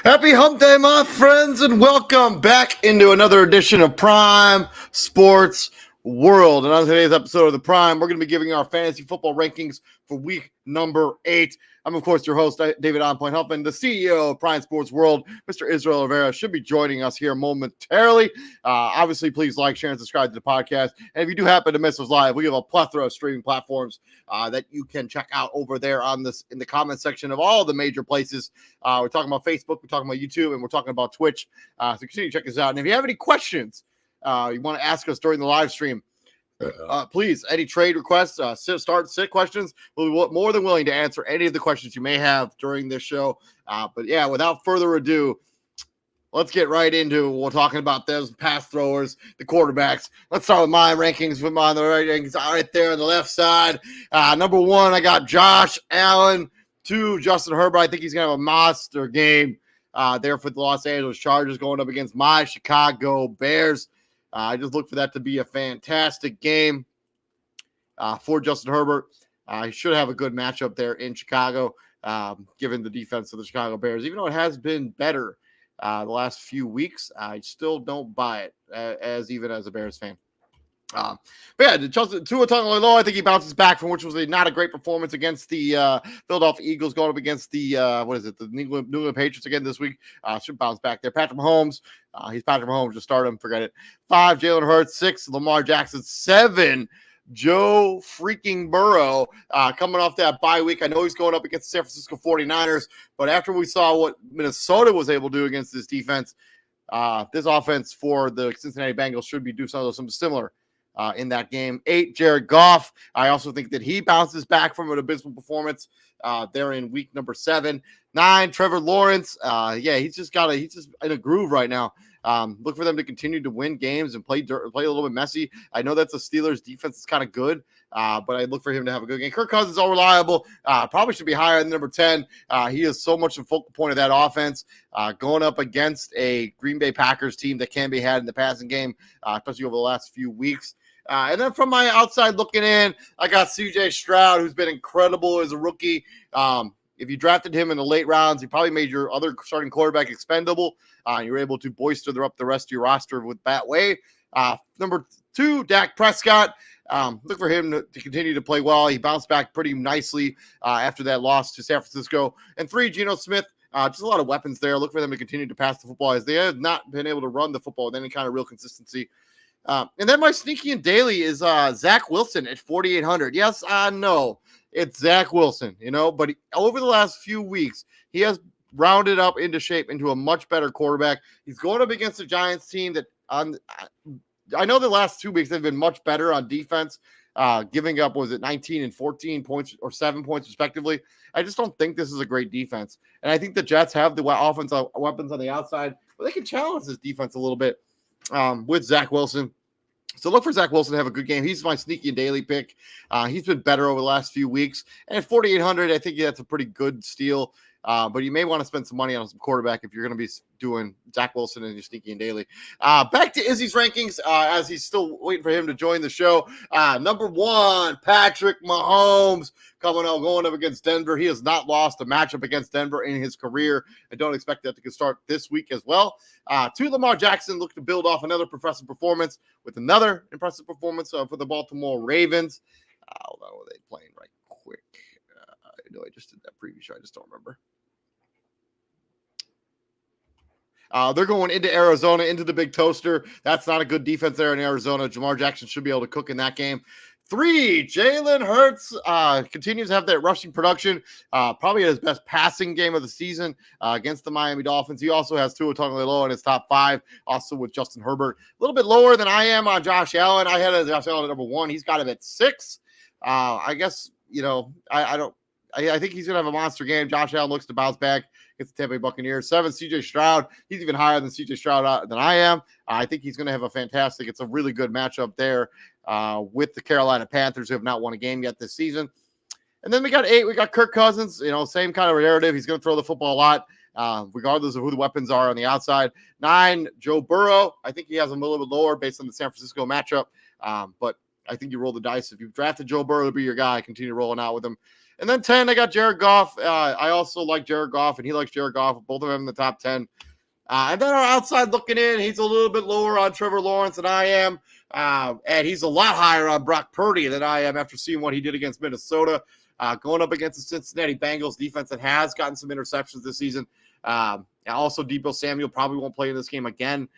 Happy Hump Day, my friends, and welcome back into another edition of Prime Sports World. And on today's episode of The Prime, we're going to be giving our fantasy football rankings for week number 8. I'm, of course, your host, David On Point Huffman, the CEO of Prime Sports World. Mr. Israel Rivera should be joining us here momentarily. Obviously, please like, share, and subscribe to the podcast. And if you do happen to miss us live, we have a plethora of streaming platforms that you can check out over there on this in the comment section of all the major places. We're talking about Facebook, we're talking about YouTube, and we're talking about Twitch. So continue to check us out. And if you have any questions you want to ask us during the live stream, please, any trade requests, sit questions. We'll be more than willing to answer any of the questions you may have during this show. But yeah, without further ado, let's get right into what we're talking about. Those pass throwers, the quarterbacks. Let's start with my rankings. With my rankings right there on the left side. Number 1, I got Josh Allen. 2, Justin Herbert. I think he's going to have a monster game there for the Los Angeles Chargers going up against my Chicago Bears. I just look for that to be a fantastic game for Justin Herbert. He should have a good matchup there in Chicago, given the defense of the Chicago Bears. Even though it has been better the last few weeks, I still don't buy it even as a Bears fan. But yeah, Tua Tagovailoa, I think he bounces back from which was not a great performance against the Philadelphia Eagles, going up against the the New England Patriots again this week. Should bounce back there. Patrick Mahomes, he's Patrick Mahomes. Just start him, forget it. 5, Jalen Hurts. 6, Lamar Jackson. 7, Joe freaking Burrow, coming off that bye week. I know he's going up against the San Francisco 49ers, but after we saw what Minnesota was able to do against this defense, this offense for the Cincinnati Bengals should be doing something similar in that game. 8, Jared Goff. I also think that he bounces back from an abysmal performance there in week number 7. 9, Trevor Lawrence. He's just in a groove right now. Look for them to continue to win games and play a little bit messy. I know that's the Steelers' defense is kind of good, but I look for him to have a good game. Kirk Cousins is all reliable. Probably should be higher than number 10. He is so much the focal point of that offense, going up against a Green Bay Packers team that can be had in the passing game, especially over the last few weeks. And then from my outside looking in, I got CJ Stroud, who's been incredible as a rookie. If you drafted him in the late rounds, he probably made your other starting quarterback expendable. You were able to bolster up the rest of your roster with that way. Number 2, Dak Prescott. Look for him to continue to play well. He bounced back pretty nicely after that loss to San Francisco. And 3, Geno Smith. Just a lot of weapons there. Look for them to continue to pass the football, as they have not been able to run the football with any kind of real consistency. And then my sneaky and daily is Zach Wilson at 4,800. Yes, I know it's Zach Wilson, but over the last few weeks, he has rounded up into shape into a much better quarterback. He's going up against a Giants team that I know the last 2 weeks they've been much better on defense, giving up, 19 and 14 points or 7 points respectively. I just don't think this is a great defense. And I think the Jets have the offensive weapons on the outside, but they can challenge this defense a little bit with Zach Wilson. So look for Zach Wilson to have a good game. He's my sneaky and daily pick. He's been better over the last few weeks. And at 4,800, I think that's a pretty good steal. But you may want to spend some money on some quarterback if you're going to be doing Zach Wilson in your sneaky and daily. Back to Izzy's rankings as he's still waiting for him to join the show. Number 1, Patrick Mahomes going up against Denver. He has not lost a matchup against Denver in his career. I don't expect that to start this week as well. 2, Lamar Jackson look to build off another impressive performance with another impressive performance for the Baltimore Ravens. Hold on, what are they playing right quick? I know I just did that preview show. I just don't remember. They're going into Arizona, into the Big Toaster. That's not a good defense there in Arizona. Jamar Jackson should be able to cook in that game. 3, Jalen Hurts continues to have that rushing production. Probably his best passing game of the season against the Miami Dolphins. He also has Tua Tagovailoa in his top 5, also with Justin Herbert. A little bit lower than I am on Josh Allen. I had Josh Allen at number 1. He's got him at 6. I guess, I think he's going to have a monster game. Josh Allen looks to bounce back against the Tampa Bay Buccaneers. 7, CJ Stroud. He's even higher than CJ Stroud than I am. I think he's going to have it's a really good matchup there with the Carolina Panthers, who have not won a game yet this season. And then we got 8, we got Kirk Cousins, same kind of narrative. He's going to throw the football a lot, regardless of who the weapons are on the outside. 9, Joe Burrow. I think he has him a little bit lower based on the San Francisco matchup. But I think you roll the dice. If you've drafted Joe Burrow to be your guy, continue rolling out with him. And then 10, I got Jared Goff. I also like Jared Goff, and he likes Jared Goff. Both of them in the top 10. And then our outside looking in, he's a little bit lower on Trevor Lawrence than I am. And he's a lot higher on Brock Purdy than I am after seeing what he did against Minnesota. Going up against the Cincinnati Bengals defense that has gotten some interceptions this season. Also, Deebo Samuel probably won't play in this game again.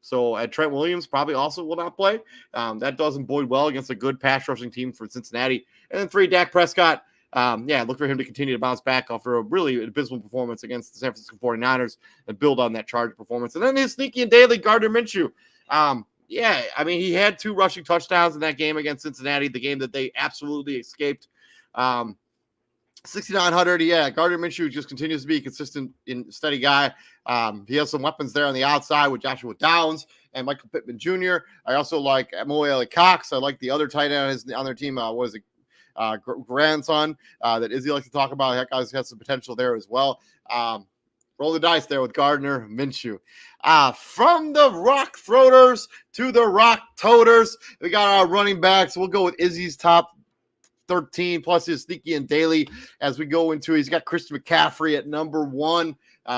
So Trent Williams probably also will not play. That doesn't bode well against a good pass rushing team for Cincinnati. And then 3, Dak Prescott. Look for him to continue to bounce back after a really abysmal performance against the San Francisco 49ers and build on that Charger performance. And then his sneaky and daily, Gardner Minshew. He had 2 rushing touchdowns in that game against Cincinnati, the game that they absolutely escaped. 6,900. Gardner Minshew just continues to be a consistent and steady guy. He has some weapons there on the outside with Joshua Downs and Michael Pittman Jr. I also like Mo Cox. I like the other tight end on their team. Grandson that Izzy likes to talk about. That guy has some potential there as well. Roll the dice there with Gardner Minshew. From the Rock Throwers to the Rock Toters, we got our running backs. We'll go with Izzy's top 13 plus his sneaky and daily as we go into. He's got Christian McCaffrey at number 1.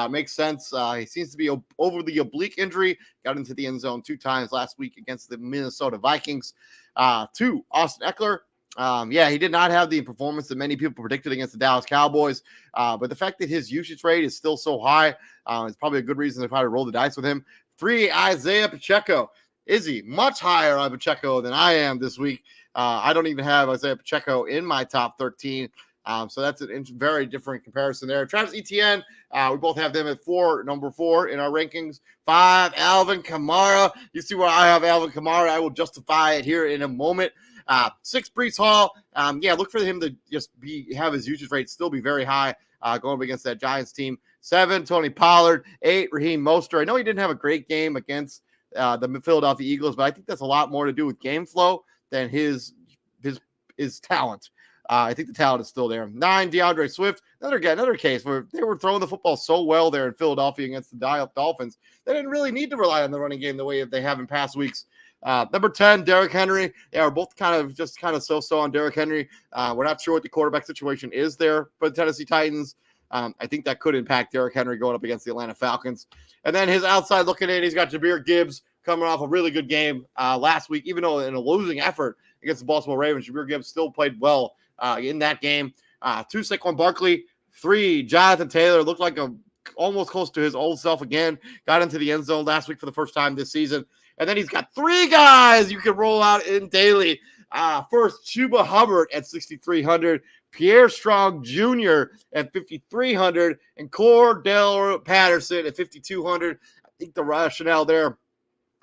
Makes sense. He seems to be over the oblique injury. Got into the end zone 2 times last week against the Minnesota Vikings. 2, Austin Eckler. He did not have the performance that many people predicted against the Dallas Cowboys. But the fact that his usage rate is still so high is probably a good reason to probably roll the dice with him. 3, Isaiah Pacheco. Izzy, much higher on Pacheco than I am this week. I don't even have Isaiah Pacheco in my top 13. So that's a very different comparison there. Travis Etienne, we both have them at number 4 in our rankings. 5, Alvin Kamara. You see where I have Alvin Kamara. I will justify it here in a moment. 6, Breece Hall. Look for him to just have his usage rate still be very high going up against that Giants team. 7, Tony Pollard. 8, Raheem Mostert. I know he didn't have a great game against the Philadelphia Eagles, but I think that's a lot more to do with game flow than his talent. I think the talent is still there. 9, DeAndre Swift. Another case where they were throwing the football so well there in Philadelphia against the Dolphins. They didn't really need to rely on the running game the way that they have in past weeks. Number 10, Derrick Henry. Yeah, we're both kind of so-so on Derrick Henry. We're not sure what the quarterback situation is there for the Tennessee Titans. I think that could impact Derrick Henry going up against the Atlanta Falcons. And then his outside looking in, he's got Jahmyr Gibbs coming off a really good game last week, even though in a losing effort against the Baltimore Ravens, Jahmyr Gibbs still played well in that game. 2, Saquon Barkley. 3, Jonathan Taylor. Looked like almost close to his old self again. Got into the end zone last week for the first time this season. And then he's got 3 guys you can roll out in daily. First, Chuba Hubbard at 6,300. Pierre Strong Jr. at 5,300. And Cordell Patterson at 5,200. I think the rationale there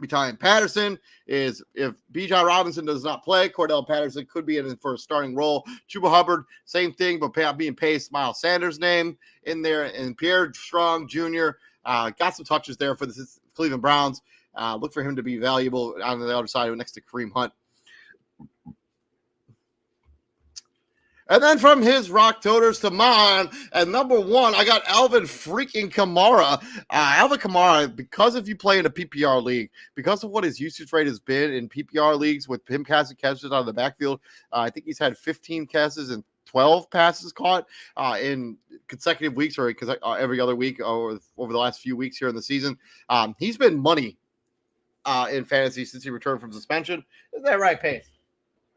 behind Patterson is if Bijan Robinson does not play, Cordell Patterson could be in for a starting role. Chuba Hubbard, same thing, but being paid Miles Sanders' name in there. And Pierre Strong Jr. Got some touches there for the Cleveland Browns. Look for him to be valuable on the other side next to Kareem Hunt. And then from his rock toters to mine, at number 1, I got Alvin freaking Kamara. Alvin Kamara, because if you play in a PPR league, because of what his usage rate has been in PPR leagues with him casting catches out of the backfield, I think he's had 15 catches and 12 passes caught in consecutive weeks or every other week over the last few weeks here in the season. He's been money in fantasy since he returned from suspension. Isn't that right, Pace?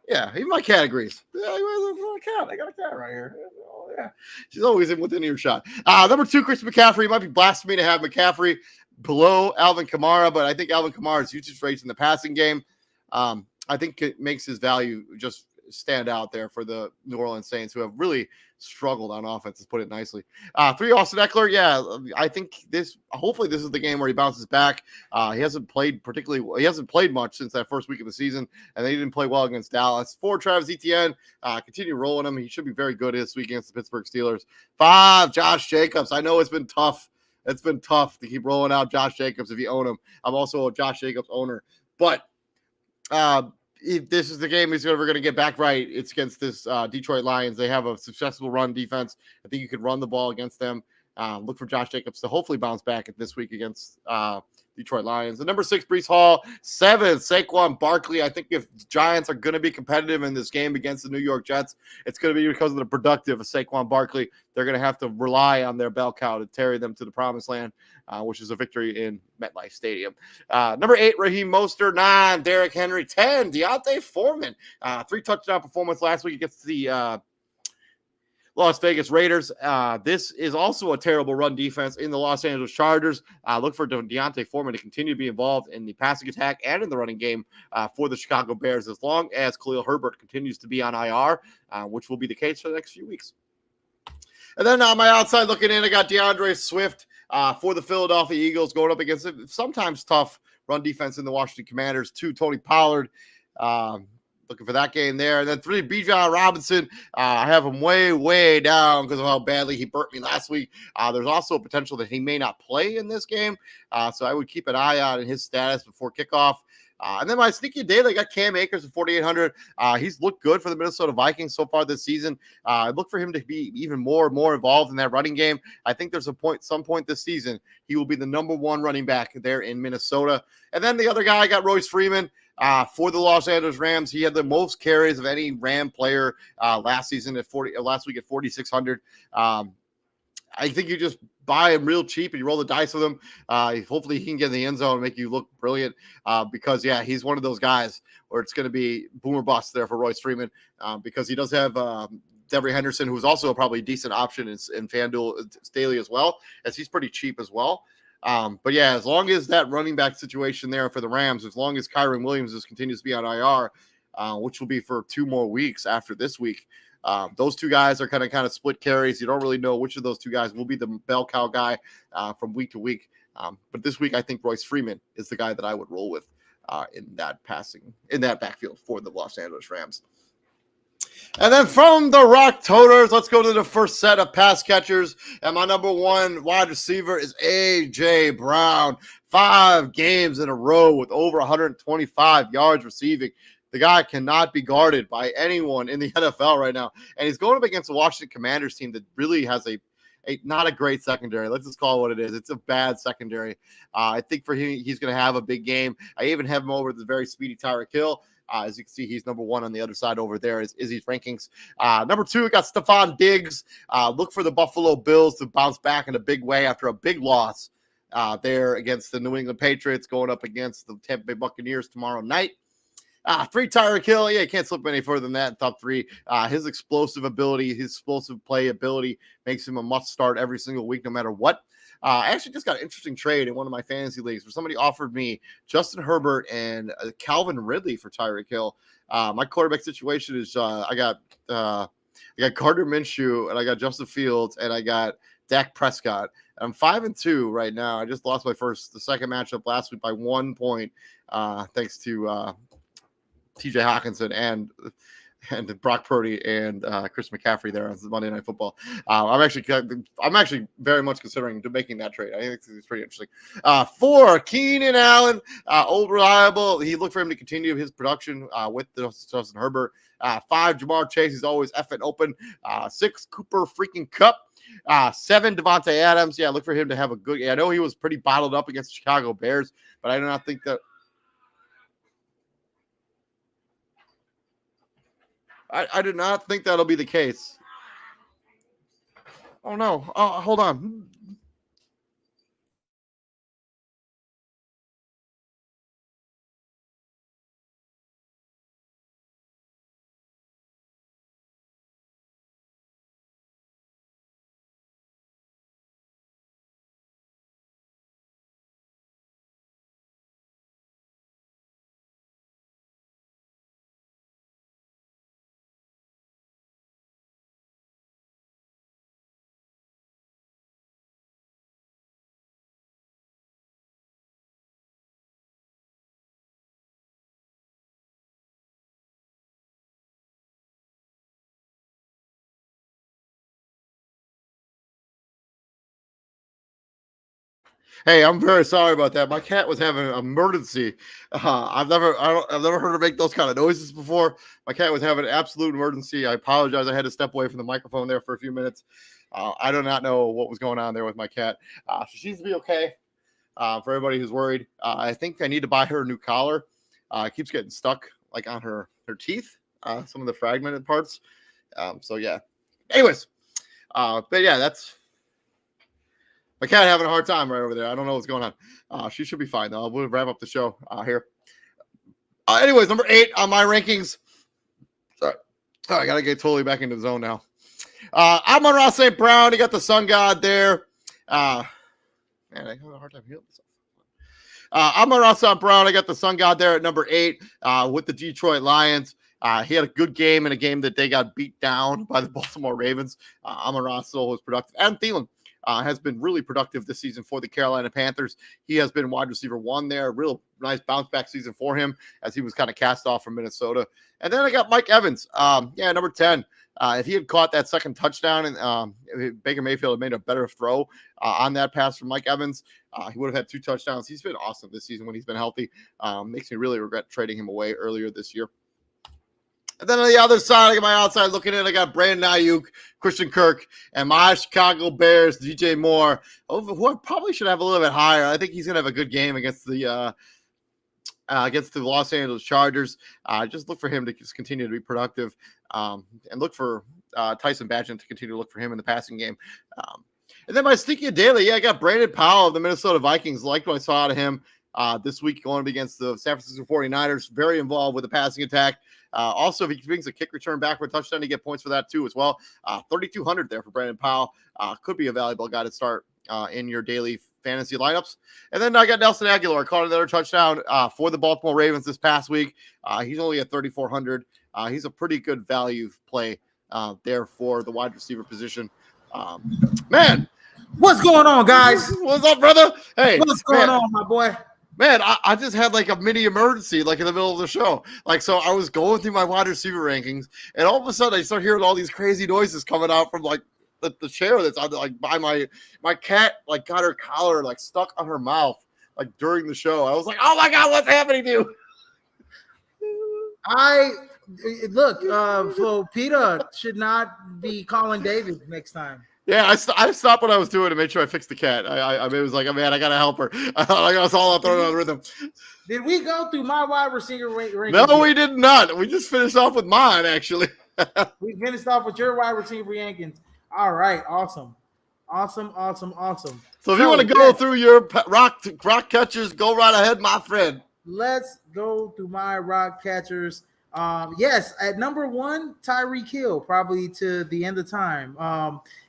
Yeah, even my cat agrees. Yeah, I got a cat right here. Oh, yeah. She's always within earshot. Number 2, Chris McCaffrey. It might be blasphemy to have McCaffrey below Alvin Kamara, but I think Alvin Kamara's usage rates in the passing game, I think it makes his value just stand out there for the New Orleans Saints, who have really struggled on offense, to put it nicely. 3, Austin Eckler. Yeah, I think hopefully this is the game where he bounces back. He hasn't played much since that first week of the season, and they didn't play well against Dallas. 4, Travis Etienne. Continue rolling him. He should be very good this week against the Pittsburgh Steelers. 5, Josh Jacobs. I know it's been tough. It's been tough to keep rolling out Josh Jacobs if you own him. I'm also a Josh Jacobs owner, but if this is the game he's ever going to get back right, it's against this Detroit Lions. They have a successful run defense. I think you could run the ball against them. Look for Josh Jacobs to hopefully bounce back this week against Detroit Lions. And number 6, Breece Hall. 7, Saquon Barkley. I think if the Giants are going to be competitive in this game against the New York Jets, it's going to be because of the productive of Saquon Barkley. They're going to have to rely on their bell cow to carry them to the promised land, which is a victory in MetLife Stadium. Number 8, Raheem Mostert. 9, Derrick Henry. 10, Deontay Foreman. 3 touchdown performance last week against the Las Vegas Raiders. This is also a terrible run defense in the Los Angeles Chargers. Look for Deontay Foreman to continue to be involved in the passing attack and in the running game for the Chicago Bears as long as Khalil Herbert continues to be on IR, which will be the case for the next few weeks. And then on my outside looking in, I got DeAndre Swift for the Philadelphia Eagles going up against a sometimes tough run defense in the Washington Commanders. 2, Tony Pollard. Looking for that game there. And then 3, Bijan Robinson. I have him way down because of how badly he burnt me last week. There's also a potential that he may not play in this game. So I would keep an eye on his status before kickoff. And then my sneaky daily, I got Cam Akers at 4,800. He's looked good for the Minnesota Vikings so far this season. I look for him to be even more involved in that running game. I think there's some point this season, he will be the number 1 running back there in Minnesota. And then the other guy, I got Royce Freeman. For the Los Angeles Rams, he had the most carries of any Ram player last week at 4,600. I think you just buy him real cheap and you roll the dice with him. Hopefully he can get in the end zone and make you look brilliant because, he's one of those guys where it's going to be boom or bust there for Royce Freeman because he does have Devery Henderson, who's also a probably decent option in FanDuel daily as well, as he's pretty cheap as well. But as long as that running back situation there for the Rams, as long as Kyron Williams continues to be on IR, which will be for 2 more weeks after this week, those 2 guys are kind of split carries. You don't really know which of those 2 guys will be the bell cow guy from week to week. But this week, I think Royce Freeman is the guy that I would roll with in that backfield for the Los Angeles Rams. And then from the Rock Toters, let's go to the first set of pass catchers. And my number one wide receiver is A.J. Brown. 5 games in a row with over 125 yards receiving. The guy cannot be guarded by anyone in the NFL right now. And he's going up against the Washington Commanders team that really has a not a great secondary. Let's just call it what it is. It's a bad secondary. I think for him, he's going to have a big game. I even have him over the very speedy Tyreek Hill. As you can see, he's number 1 on the other side over there is Izzy's rankings. Number 2, we got Stephon Diggs. Look for the Buffalo Bills to bounce back in a big way after a big loss there against the New England Patriots, going up against the Tampa Bay Buccaneers tomorrow night. 3, Tyreek Hill. Yeah, you can't slip any further than that in top 3. His explosive ability, his explosive play ability makes him a must start every single week, no matter what. I actually just got an interesting trade in one of my fantasy leagues where somebody offered me Justin Herbert and Calvin Ridley for Tyreek Hill. My quarterback situation is I got Gardner Minshew, and I got Justin Fields, and I got Dak Prescott. I'm 5-2 right now. I just lost the second matchup last week by 1 point, thanks to TJ Hawkinson and Brock Purdy and Chris McCaffrey there on Monday Night Football. I'm actually very much considering making that trade. I think it's pretty interesting. 4, Keenan Allen, old reliable. He looked for him to continue his production with Justin Herbert. 5, Jamar Chase. He's always effing open. 6, Cooper freaking Kupp. 7, Devontae Adams. Yeah, look for him to have a good. I know he was pretty bottled up against the Chicago Bears, but I do not think that. I did not think that'll be the case. Oh, no. Oh, hold on. Hey, I'm very sorry about that. My cat was having an emergency. I've never heard her make those kind of noises before. My cat was having an absolute emergency. I apologize. I had to step away from the microphone there for a few minutes. I do not know what was going on there with my cat. She seems to be okay. For everybody who's worried, I think I need to buy her a new collar. It keeps getting stuck like on her teeth, some of the fragmented parts. So yeah. Anyways, but yeah, that's. My cat having a hard time right over there. I don't know what's going on. She should be fine, though. We'll wrap up the show here. Anyways, number 8 on my rankings. Sorry. Oh, I got to get totally back into the zone now. Amon-Ra St. Brown. You got the sun god there. Man, I have a hard time healing myself. Amon-Ra St. Brown. I got the sun god there at number 8 with the Detroit Lions. He had a good game in a game that they got beat down by the Baltimore Ravens. Amon-Ra still was productive. And Thielen. Has been really productive this season for the Carolina Panthers. He has been wide receiver 1 there. Real nice bounce back season for him as he was kind of cast off from Minnesota. And then I got Mike Evans. Number 10. If he had caught that second touchdown and Baker Mayfield had made a better throw on that pass from Mike Evans, he would have had 2 touchdowns. He's been awesome this season when he's been healthy. Makes me really regret trading him away earlier this year. And then on the other side, I got my outside looking in. I got Brandon Ayuk, Christian Kirk, and my Chicago Bears, DJ Moore, who I probably should have a little bit higher. I think he's going to have a good game against the Los Angeles Chargers. Just look for him to just continue to be productive, and look for Tyson Bagent to continue to look for him in the passing game. And then my sneaky daily, I got Brandon Powell of the Minnesota Vikings. Liked what I saw out of him this week going up against the San Francisco 49ers. Very involved with the passing attack. Also, if he brings a kick return back for a touchdown, you get points for that too as well. 3,200 there for Brandon Powell. Could be a valuable guy to start in your daily fantasy lineups. And then I got Nelson Aguilar, caught another touchdown for the Baltimore Ravens this past week. He's only at 3,400. He's a pretty good value play there for the wide receiver position. Man. What's going on, guys? What's up, brother? Hey. What's going on, my boy? Man, I just had like a mini emergency, like in the middle of the show. Like, so I was going through my wide receiver rankings, and all of a sudden I start hearing all these crazy noises coming out from like the chair that's on, like by my cat, like got her collar like stuck on her mouth, like during the show. I was like, oh my God, what's happening to you? So Peter should not be calling David next time. Yeah, I stopped what I was doing to make sure I fixed the cat. I mean, it was like, oh, man, I gotta help her. I was all throwing on rhythm. Did we go through my wide receiver rankings? No, we did not. We just finished off with mine, actually. We finished off with your wide receiver rankings. All right, awesome. So if you want to go through your rock catchers, go right ahead, my friend. Let's go through my rock catchers. Yes, at number 1, Tyreek Hill, probably to the end of time.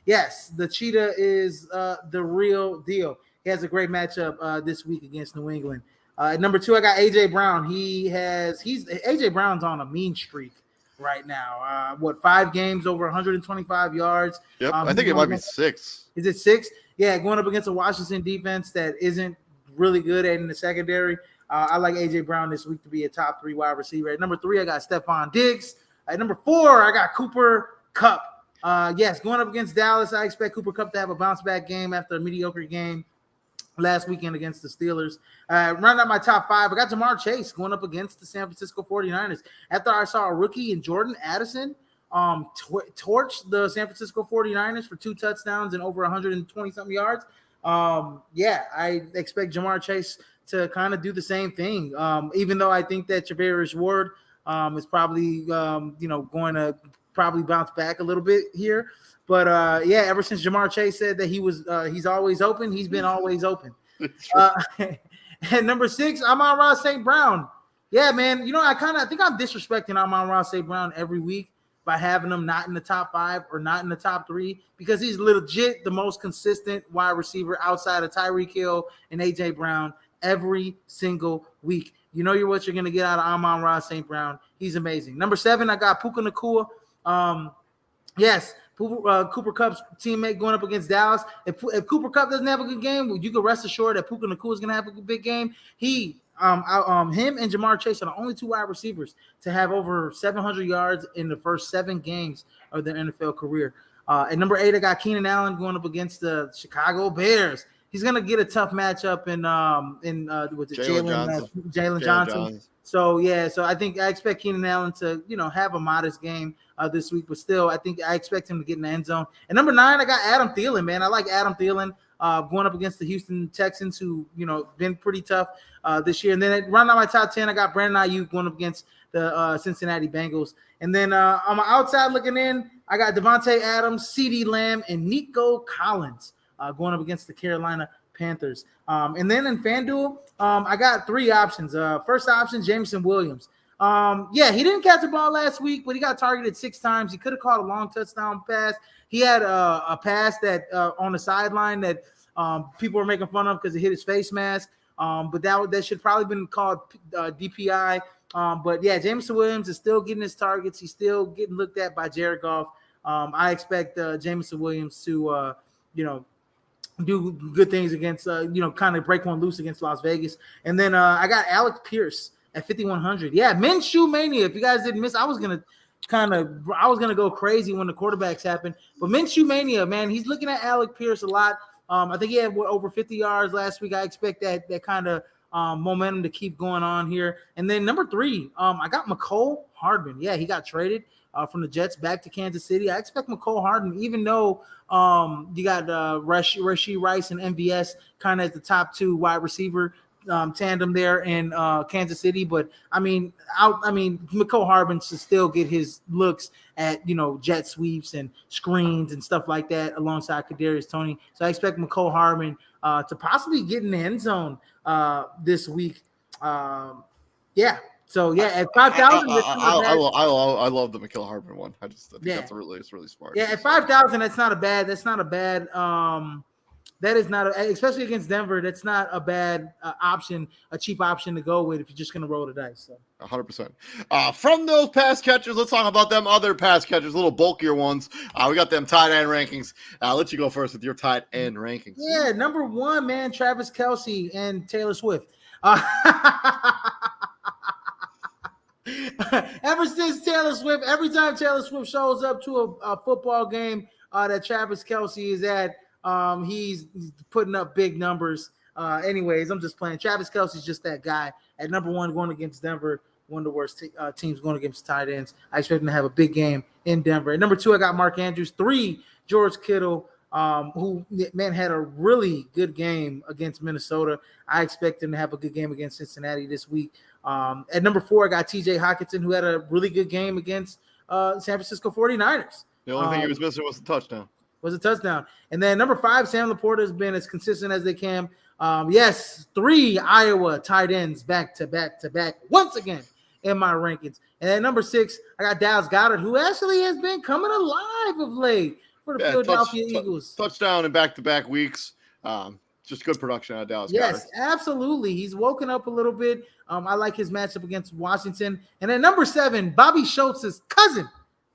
Yes, the Cheetah is the real deal. He has a great matchup this week against New England. At number 2, I got AJ Brown. AJ Brown's on a mean streak right now. 5 games over 125 yards? Yep, I think it might be 6. Is it 6? Yeah, going up against a Washington defense that isn't really good in the secondary. I like AJ Brown this week to be a top 3 wide receiver. At number 3, I got Stephon Diggs. At number 4, I got Cooper Kupp. Yes, going up against Dallas, I expect Cooper Kupp to have a bounce back game after a mediocre game last weekend against the Steelers. Round out my top 5, I got Jamar Chase going up against the San Francisco 49ers. After I saw a rookie in Jordan Addison torch the San Francisco 49ers for 2 touchdowns and over 120-something yards, I expect Jamar Chase to kind of do the same thing. Even though I think that Charvarius Ward is probably, going to probably bounce back a little bit here. But, ever since Jamar Chase said that he's always open, he's been always open. And number 6, Amon-Ra St. Brown. Yeah, man, I think I'm disrespecting Amon-Ra St. Brown every week by having him not in the top 5 or not in the top 3 because he's legit the most consistent wide receiver outside of Tyreek Hill and A.J. Brown every single week. You know what you're going to get out of Amon-Ra St. Brown. He's amazing. Number 7, I got Puka Nacua. Yes, Cooper Kupp's teammate going up against Dallas. If Cooper Kupp doesn't have a good game, you can rest assured that Puka Nacua is going to have a big game. Him and Jamar Chase are the only 2 wide receivers to have over 700 yards in the first 7 games of their NFL career. At number 8, I got Keenan Allen going up against the Chicago Bears. He's gonna get a tough matchup in Jalen Johnson. So I expect Keenan Allen to have a modest game this week, but still I expect him to get in the end zone. And number 9, I got Adam Thielen. Man, I like Adam Thielen going up against the Houston Texans, who been pretty tough this year. And then round out my top 10, I got Brandon Ayuk going up against the Cincinnati Bengals. And then on my outside looking in, I got Devontae Adams, CeeDee Lamb, and Nico Collins going up against the Carolina Panthers. And then in FanDuel, I got 3 options. First option, Jameson Williams. He didn't catch the ball last week, but he got targeted 6 times. He could have caught a long touchdown pass. He had a pass that on the sideline that people were making fun of because it hit his face mask. But that should probably been called DPI. But Jameson Williams is still getting his targets. He's still getting looked at by Jared Goff. I expect Jameson Williams to do good things against kind of break one loose against Las Vegas. And then I got Alec Pierce at 5,100. Minshew Mania. If you guys didn't miss, I was gonna go crazy when the quarterbacks happened. But Minshew Mania, man, he's looking at Alec Pierce a lot. I think he had over 50 yards last week. I expect that kind of momentum to keep going on here. And then number 3, I got McCole Hardman. Yeah, he got traded from the Jets back to Kansas City. I expect McCole Hardman, even though you got Rashee Rice and MVS kind of as the top 2 wide receiver tandem there in Kansas City. But McCole Hardman should still get his looks at jet sweeps and screens and stuff like that alongside Kadarius Toney. So I expect McCole Hardman to possibly get in the end zone this week. So at 5,000, I love the McKill Hardman one. I think that's really smart. Yeah, at 5,000, that's not a bad. That is not, especially against Denver. That's not a bad option, a cheap option to go with if you're just gonna roll the dice. So 100%. From those pass catchers, let's talk about them other pass catchers, little bulkier ones. We got them tight end rankings. I'll let you go first with your tight end rankings. Yeah, number 1, man, Travis Kelce and Taylor Swift. Ever since Taylor Swift, every time Taylor Swift shows up to a football game that Travis Kelce is at, he's putting up big numbers. Anyways, I'm just playing. Travis Kelce's just that guy. At number one, going against Denver, one of the worst teams going against tight ends. I expect him to have a big game in Denver. At number two, I got Mark Andrews. 3, George Kittle, who, man, had a really good game against Minnesota. I expect him to have a good game against Cincinnati this week. At number 4, I got TJ Hockenson, who had a really good game against San Francisco 49ers. The only thing he was missing was the touchdown. And then number 5, Sam Laporta has been as consistent as they can. Yes, 3 Iowa tight ends back to back once again in my rankings. And at number 6, I got Dallas Goedert, who actually has been coming alive of late for the Philadelphia Eagles. Touchdown in back-to-back weeks. Just good production out of Dallas Goedert. Yes, absolutely. He's woken up a little bit. I like his matchup against Washington. And at number 7, Bobby Schultz's cousin,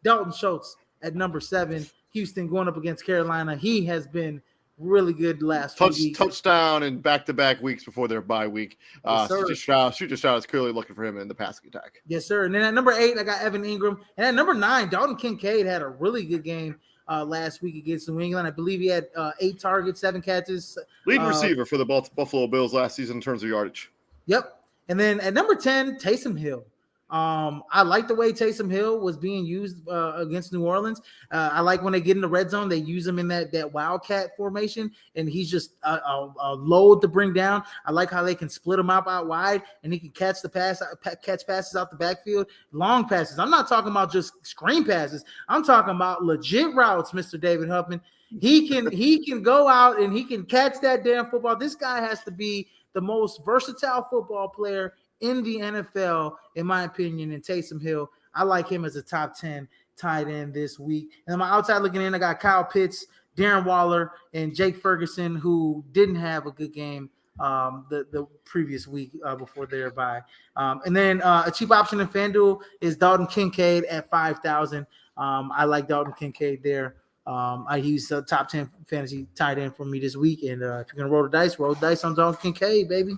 Dalton Schultz, at number 7. Houston going up against Carolina. He has been really good last few weeks. Touchdown in back-to-back weeks before their bye week. Yes, CJ Stroud is clearly looking for him in the passing attack. Yes, sir. And then at number 8, I got Evan Ingram. And at number 9, Dalton Kincaid had a really good game last week against New England. I believe he had 8 targets, 7 catches. Lead receiver for the Buffalo Bills last season in terms of yardage. Yep. And then at number 10, Taysom Hill. I like the way Taysom Hill was being used against New Orleans. I like when they get in the red zone, they use him in that wildcat formation, and he's just a load to bring down. I like how they can split him out wide, and he can catch passes out the backfield, long passes. I'm not talking about just screen passes. I'm talking about legit routes, Mr. David Huffman. He can go out and he can catch that damn football. This guy has to be the most versatile football player in the NFL, in my opinion, and Taysom Hill. I like him as a top 10 tight end this week. And on my outside looking in, I got Kyle Pitts, Darren Waller, and Jake Ferguson, who didn't have a good game the previous week before their bye. And then a cheap option in FanDuel is Dalton Kincaid at 5,000. I like Dalton Kincaid there. He's a top 10 fantasy tight end for me this week. And if you're going to roll the dice on Dalton Kincaid, baby.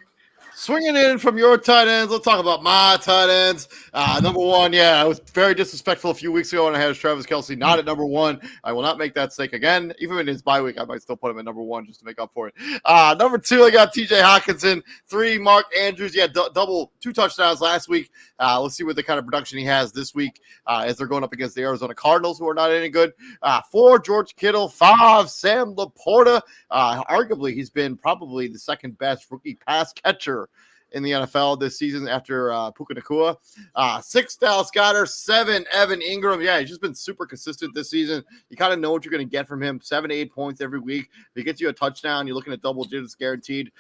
Swinging in from your tight ends, let's talk about my tight ends. Number 1, I was very disrespectful a few weeks ago when I had Travis Kelce not at number 1. I will not make that mistake again. Even in his bye week, I might still put him at number 1 just to make up for it. Number 2, I got TJ Hockenson. 3, Mark Andrews. Double 2 touchdowns last week. Let's see what the kind of production he has this week as they're going up against the Arizona Cardinals, who are not any good. 4, George Kittle. 5, Sam Laporta. Arguably, he's been probably the second best rookie pass catcher in the NFL this season after Puka Nacua. 6, Dallas Goedert. 7, Evan Ingram. He's just been super consistent this season. You kind of know what you're going to get from him. 7 to 8 points every week. If he gets you a touchdown, you're looking at double digits guaranteed.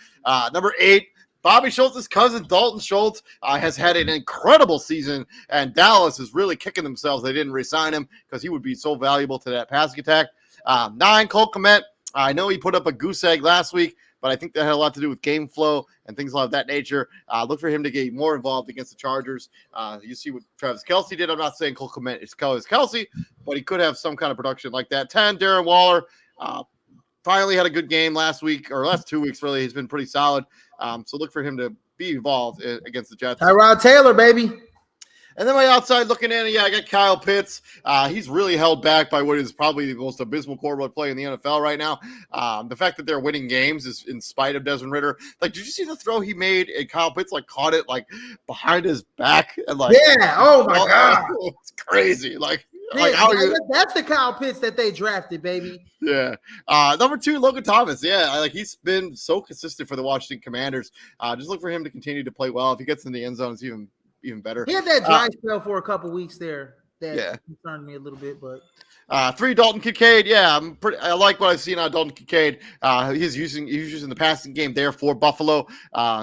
Number 8, Bobby Schultz's cousin, Dalton Schultz, has had an incredible season, and Dallas is really kicking themselves they didn't re-sign him because he would be so valuable to that passing attack. 9, Cole Kmet. I know he put up a goose egg last week, but I think that had a lot to do with game flow and things of that nature. Look for him to get more involved against the Chargers. You see what Travis Kelce did. I'm not saying Cole Kmet is Kelce, but he could have some kind of production like that. 10, Darren Waller. Finally had a good game last week, or last 2 weeks, really. He's been pretty solid. So look for him to be involved against the Jets. Tyrod Taylor, baby. And then my outside looking in, I got Kyle Pitts. He's really held back by what is probably the most abysmal quarterback play in the NFL right now. The fact that they're winning games is in spite of Desmond Ridder. Like, did you see the throw he made? And Kyle Pitts caught it behind his back and oh my god, it's crazy. That's the Kyle Pitts that they drafted, baby. Yeah. Number 2, Logan Thomas. He's been so consistent for the Washington Commanders. Just look for him to continue to play well. If he gets in the end zone, it's even better. He had that dry spell for a couple weeks there that concerned me a little bit, but 3, Dalton Kincaid. I like what I've seen on Dalton Kincaid. He's using the passing game there for Buffalo.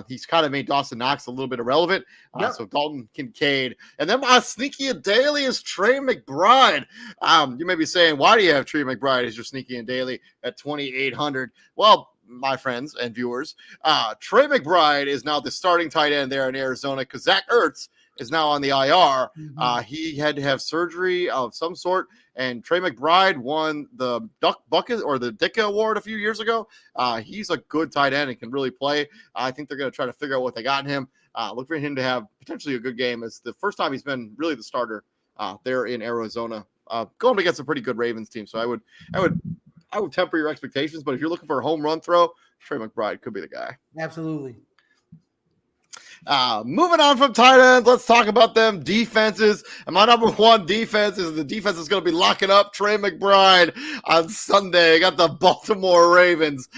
He's kind of made Dawson Knox a little bit irrelevant. So Dalton Kincaid. And then my sneaky and daily is Trey McBride. You may be saying, why do you have Trey McBride as your sneaky and daily at 2,800? Well, my friends and viewers, Trey McBride is now the starting tight end there in Arizona because Zach Ertz is now on the IR. He had to have surgery of some sort, and Trey McBride won the Duck Bucket or the Dicka Award a few years ago. He's a good tight end and can really play. I think they're going to try to figure out what they got in him. Look for him to have potentially a good game. It's the first time he's been really the starter there in Arizona, going against a pretty good Ravens team. So I would temper your expectations, but if you're looking for a home run throw, Trey McBride could be the guy. Absolutely. Moving on from tight ends, let's talk about them defenses. And my number one defense is the defense that's going to be locking up Trey McBride on Sunday. I got the Baltimore Ravens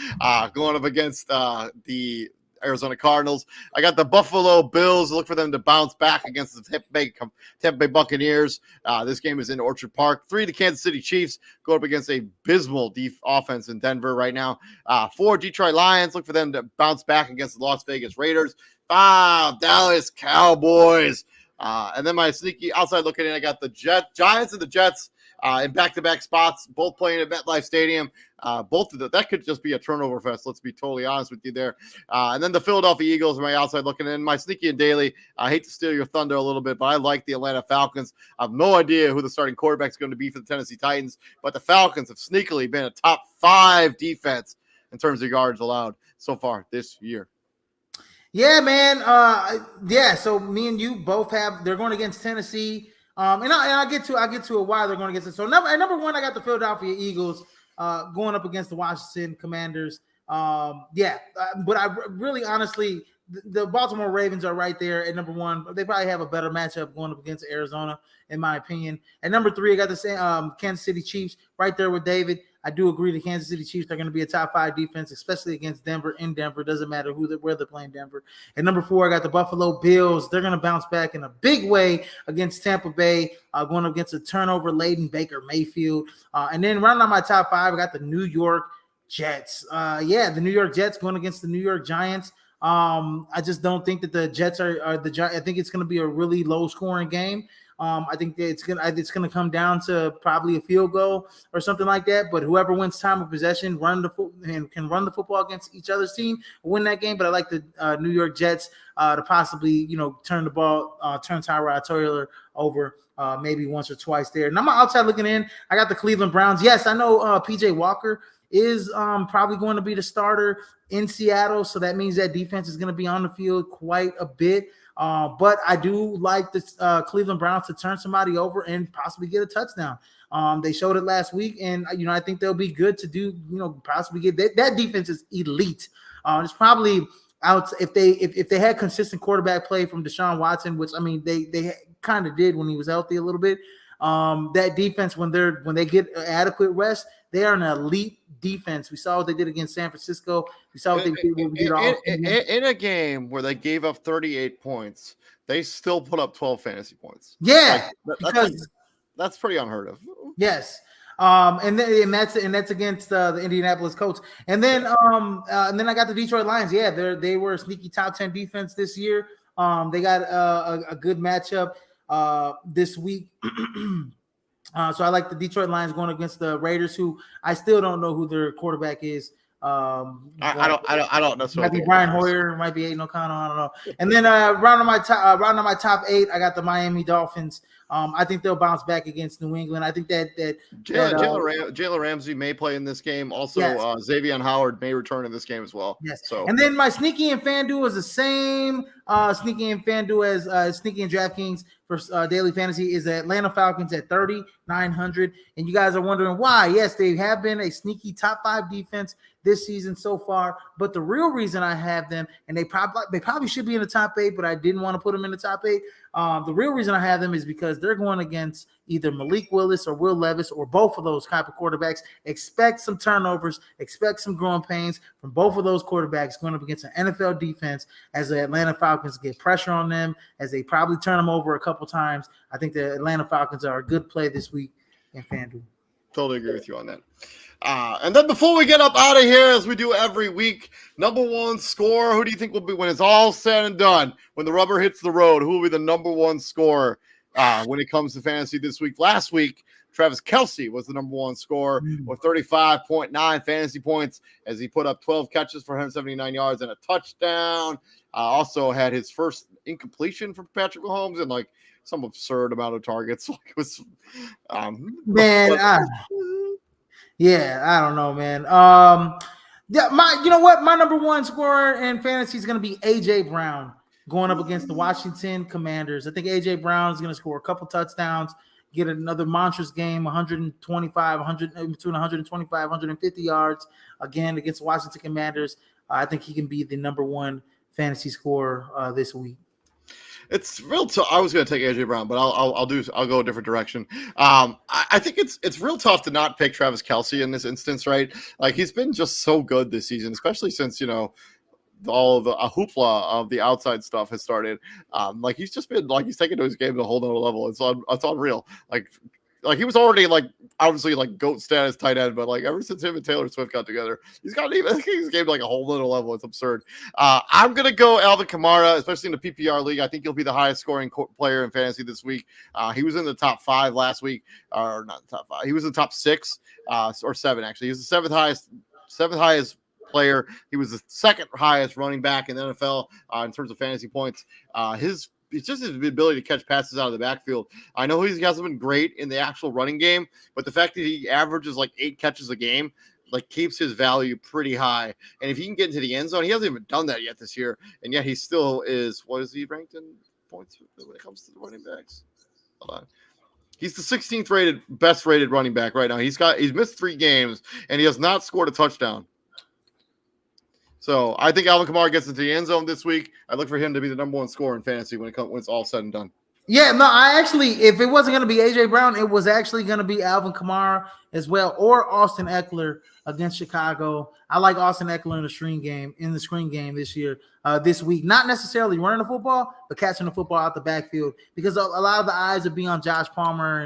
going up against the Arizona Cardinals. I got the Buffalo Bills. Look for them to bounce back against the Tampa Bay Buccaneers. This game is in Orchard Park. 3, the Kansas City Chiefs go up against a abysmal offense in Denver right now. 4, Detroit Lions. Look for them to bounce back against the Las Vegas Raiders. 5, Dallas Cowboys. And then my sneaky outside looking in, I got the Giants and the Jets in back-to-back spots, both playing at MetLife Stadium. Both of that could just be a turnover fest. Let's be totally honest with you there. And then the Philadelphia Eagles are my outside looking in. My sneaky and daily, I hate to steal your thunder a little bit, but I like the Atlanta Falcons. I have no idea who the starting quarterback is going to be for the Tennessee Titans, but the Falcons have sneakily been a top 5 defense in terms of yards allowed so far this year. Yeah, man. So me and you both they're going against Tennessee. And I'll get to why they're going against it. So number one, I got the Philadelphia Eagles going up against the Washington Commanders. But I really honestly, the Baltimore Ravens are right there at number one. They probably have a better matchup going up against Arizona, in my opinion. At number 3, I got the Kansas City Chiefs right there with David. I do agree the Kansas City Chiefs are going to be a top 5 defense, especially against Denver in Denver. Doesn't matter where they're playing Denver. At number 4, I got the Buffalo Bills. They're going to bounce back in a big way against Tampa Bay, going up against a turnover-laden Baker Mayfield. And then rounding out my top 5, I got the New York Jets. The New York Jets going against the New York Giants. I just don't think that the Jets are the Giants. I think it's going to be a really low-scoring game. I think that it's gonna come down to probably a field goal or something like that. But whoever wins time of possession, can run the football against each other's team, will win that game. But I like the New York Jets to possibly turn Tyrod Taylor over maybe once or twice there. And I'm outside looking in. I got the Cleveland Browns. Yes, I know PJ Walker is probably going to be the starter in Seattle, so that means that defense is going to be on the field quite a bit. But I do like the Cleveland Browns to turn somebody over and possibly get a touchdown. They showed it last week, and I think they'll be good to do. Possibly get that defense is elite. It's probably out if they had consistent quarterback play from Deshaun Watson, which I mean they kind of did when he was healthy a little bit. That defense when they get adequate rest, they are an elite defense. We saw what they did against San Francisco. We saw what they did in a game where they gave up 38 points. They still put up 12 fantasy points. Yeah, that's pretty unheard of. Yes. And that's against the Indianapolis Colts. And then I got the Detroit Lions. Yeah, they were a sneaky top 10 defense this year. They got a good matchup this week. So I like the Detroit Lions going against the Raiders, who I still don't know who their quarterback is. I don't know. Might be Brian Hoyer, might be Aiden O'Connell. I don't know. And then round on my top 8, I got the Miami Dolphins. I think they'll bounce back against New England. I think that Jalen Ramsey may play in this game. Also, yes. Xavier Howard may return in this game as well. Yes. So, and then my sneaky and FanDuel is the same sneaky and FanDuel as sneaky and DraftKings for daily fantasy is the Atlanta Falcons at 3,900. And you guys are wondering why? Yes, they have been a sneaky top 5 defense this season so far. But the real reason I have them, and they probably should be in the top 8, but I didn't want to put them in the top 8. The real reason I have them is because they're going against either Malik Willis or Will Levis or both of those type of quarterbacks. Expect some turnovers, expect some growing pains from both of those quarterbacks going up against an NFL defense as the Atlanta Falcons get pressure on them, as they probably turn them over a couple times. I think the Atlanta Falcons are a good play this week in FanDuel. Totally agree with you on that. And then before we get up out of here, as we do every week, number one scorer, who do you think will be when it's all said and done, when the rubber hits the road, who will be the number one scorer when it comes to fantasy this week. Last week, Travis Kelce was the number one scorer with 35.9 fantasy points as he put up 12 catches for 179 yards and a touchdown. Also had his first incompletion from Patrick Mahomes and like some absurd amount of targets. Like it was, man. I don't know, man. You know what? My number one scorer in fantasy is going to be AJ Brown going up against the Washington Commanders. I think AJ Brown is going to score a couple touchdowns, get another monstrous game, 150 yards again against the Washington Commanders. I think he can be the number one fantasy scorer this week. It's real tough. I was going to take AJ Brown, but I'll go a different direction. I think it's real tough to not pick Travis Kelce in this instance, right? Like he's been just so good this season, especially since all of the hoopla of the outside stuff has started. Like he's just been like he's taken to his game to a whole nother level. It's unreal. Like he was already like obviously like GOAT status tight end, but like ever since him and Taylor Swift got together, he's game like a whole little level. It's absurd. I'm gonna go Alvin Kamara, especially in the PPR league. I think he'll be the highest scoring player in fantasy this week. He was in the top 5 last week, or not the top 5. He was in the top 6 or 7 actually. He was the seventh highest player. He was the second highest running back in the NFL in terms of fantasy points. It's just his ability to catch passes out of the backfield. I know he hasn't been great in the actual running game, but the fact that he averages like 8 catches a game like keeps his value pretty high. And if he can get into the end zone, he hasn't even done that yet this year, and yet he still is. What is he ranked in points when it comes to the running backs? Hold on. He's the 16th best rated running back right now. He's missed 3 games and he has not scored a touchdown. So I think Alvin Kamara gets into the end zone this week. I look for him to be the number one scorer in fantasy when it's all said and done. Yeah, no, if it wasn't going to be AJ Brown, it was actually going to be Alvin Kamara as well, or Austin Eckler against Chicago. I like Austin Eckler in the screen game this week. Not necessarily running the football, but catching the football out the backfield because a lot of the eyes will be on Josh Palmer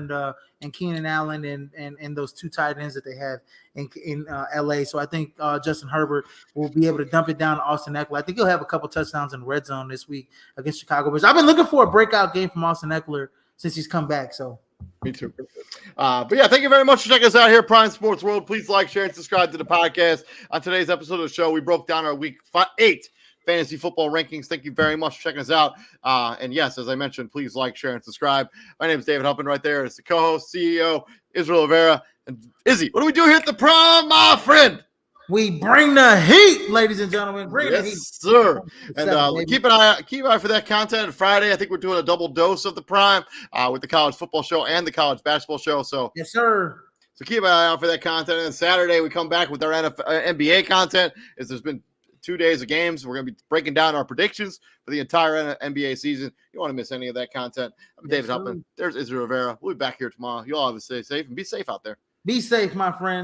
and Keenan Allen and those 2 tight ends that they have in LA. So I think Justin Herbert will be able to dump it down to Austin Eckler. I think he'll have a couple touchdowns in the red zone this week against Chicago. But I've been looking for a breakout game from Austin Eckler since he's come back. So. Me too. But yeah, thank you very much for checking us out here at Prime Sports World. Please like, share, and subscribe to the podcast. On today's episode of the show, we broke down our week 8 fantasy football rankings. Thank you very much for checking us out. And yes, as I mentioned, please like, share, and subscribe. My name is David Huppin right there. It's the co-host, CEO, Israel Rivera. And Izzy, what do we do here at the Prime, my friend? We bring the heat, ladies and gentlemen. Bring the heat. Yes, sir. And keep an eye for that content. Friday, I think we're doing a double dose of the Prime with the college football show and the college basketball show. So yes, sir. So keep an eye out for that content. And then Saturday, we come back with our NBA content. As there's been 2 days of games, we're going to be breaking down our predictions for the entire NBA season. You don't want to miss any of that content. I'm David Huppin. There's Israel Rivera. We'll be back here tomorrow. You all have to stay safe and be safe out there. Be safe, my friend.